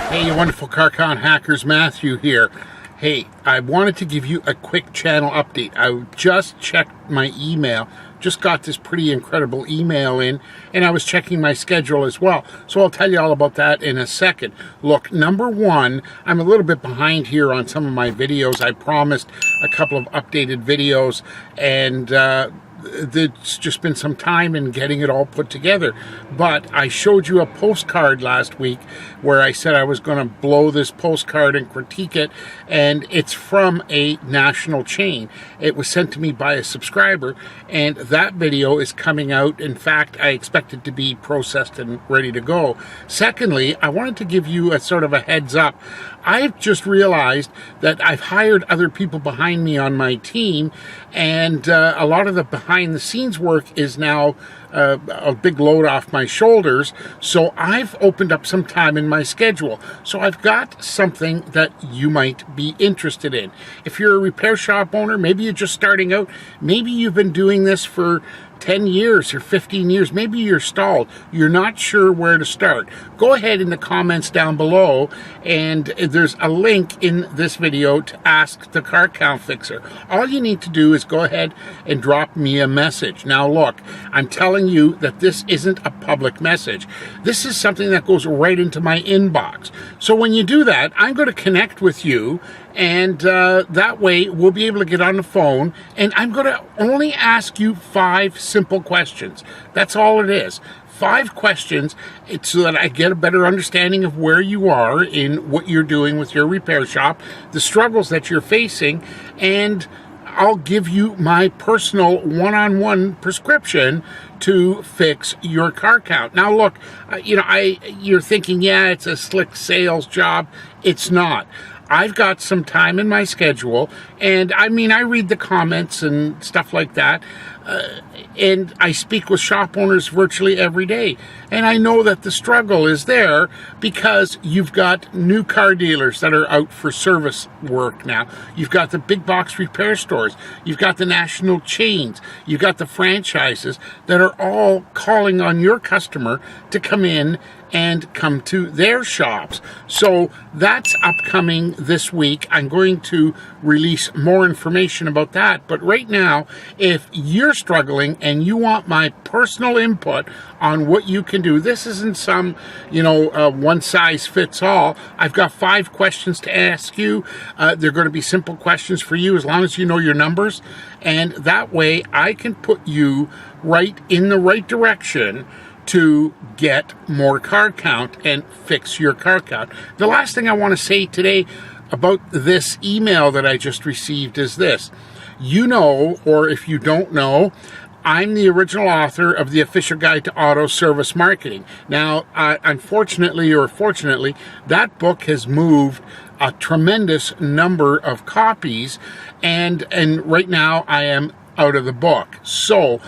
Hey, you wonderful car count hackers, Matthew here. Hey, I wanted to give you a quick channel update. I just checked my email, just got this pretty incredible email in, and I was checking my schedule as well. So I'll tell you all about that in a second. Look, number one, I'm a little bit behind here on some of my videos. I promised a couple of updated videos, and there's just been some time in getting it all put together. But I showed you a postcard last week where I said I was going to blow this postcard and critique it, and it's from a national chain. It was sent to me by a subscriber, and that video is coming out. In fact, I expect it to be processed and ready to go. Secondly, I wanted to give you a sort of a heads up. I've just realized that I've hired other people behind me on my team, and a lot of the behind the scenes work is now a big load off my shoulders. So I've opened up some time in my schedule. So I've got something that you might be interested in. If you're a repair shop owner, maybe you're just starting out, maybe you've been doing this for 10 years or 15 years, maybe you're stalled, you're not sure where to start. Go ahead in the comments down below, and there's a link in this video to ask the car count fixer. All you need to do is go ahead and drop me a message. Now look, I'm telling you that this isn't a public message. This is something that goes right into my inbox. So when you do that, I'm going to connect with you, and that way we'll be able to get on the phone, and I'm going to only ask you 5 simple questions. That's all it is. 5 questions, so that I get a better understanding of where you are in what you're doing with your repair shop, the struggles that you're facing, and I'll give you my personal one-on-one prescription to fix your car count. Now look, you're thinking, yeah, it's a slick sales job. It's not. I've got some time in my schedule, and I read the comments and stuff like that, and I speak with shop owners virtually every day, and I know that the struggle is there because you've got new car dealers that are out for service work now. You've got the big box repair stores, you've got the national chains, you've got the franchises that are all calling on your customer to come in and come to their shops. So that's upcoming this week. I'm going to release more information about that. But right now, if you're struggling and you want my personal input on what you can do, this isn't some, one size fits all. I've got 5 questions to ask you. They're going to be simple questions for you as long as you know your numbers. And that way I can put you right in the right direction to get more car count and fix your car count. The last thing I want to say today about this email that I just received is this. Or if you don't know, I'm the original author of the Official Guide to Auto Service Marketing. Now, unfortunately or fortunately, that book has moved a tremendous number of copies, and right now I am out of the book. So,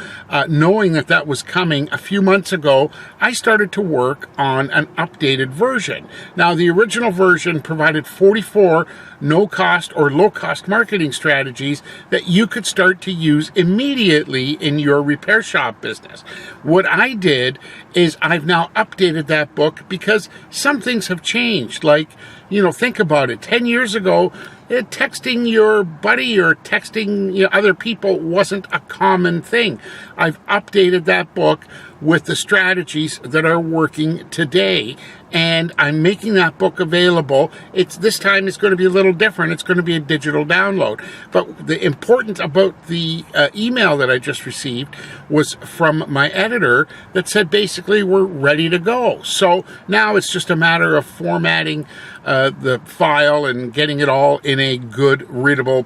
knowing that was coming a few months ago, I started to work on an updated version. Now, the original version provided 44 no-cost or low-cost marketing strategies that you could start to use immediately in your repair shop business. What I did is I've now updated that book because some things have changed. Like, think about it. 10 years ago, texting your buddy or texting other people wasn't a common thing. I've updated that book with the strategies that are working today, and I'm making that book available. This time it's going to be a little different. It's going to be a digital download. But the important about the email that I just received was from my editor that said basically we're ready to go. So now it's just a matter of formatting the file and getting it all in a good readable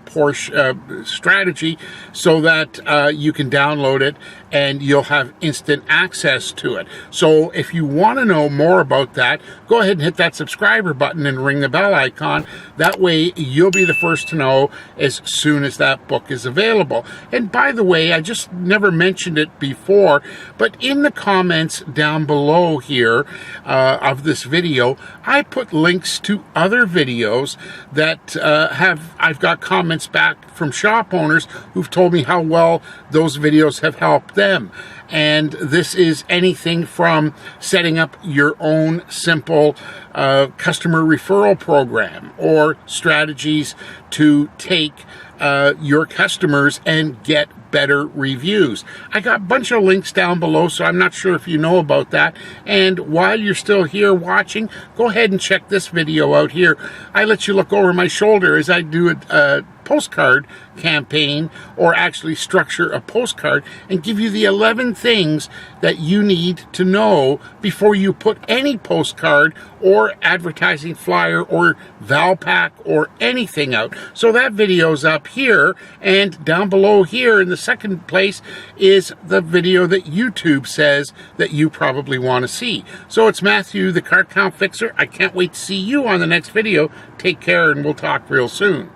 strategy so that you can download it and you'll have instant access to it. So if you want to know more about that, go ahead and hit that subscriber button and ring the bell icon. That way you'll be the first to know as soon as that book is available. And by the way, I just never mentioned it before, but in the comments down below here of this video, I put links to other videos that I've got comments back from shop owners who've told me how well those videos have helped them. And this is anything from setting up your own simple customer referral program or strategies to take your customers and get better reviews. I got a bunch of links down below, so I'm not sure if you know about that. And while you're still here watching, go ahead and check this video out here. I let you look over my shoulder as I do a postcard campaign, or actually structure a postcard and give you the 11 things that you need to know before you put any postcard or advertising flyer or val pack or anything out. So that video's up here, and down below here in the second place is the video that YouTube says that you probably want to see. So it's Matthew, the Car Count Fixer. I can't wait to see you on the next video. Take care, and we'll talk real soon.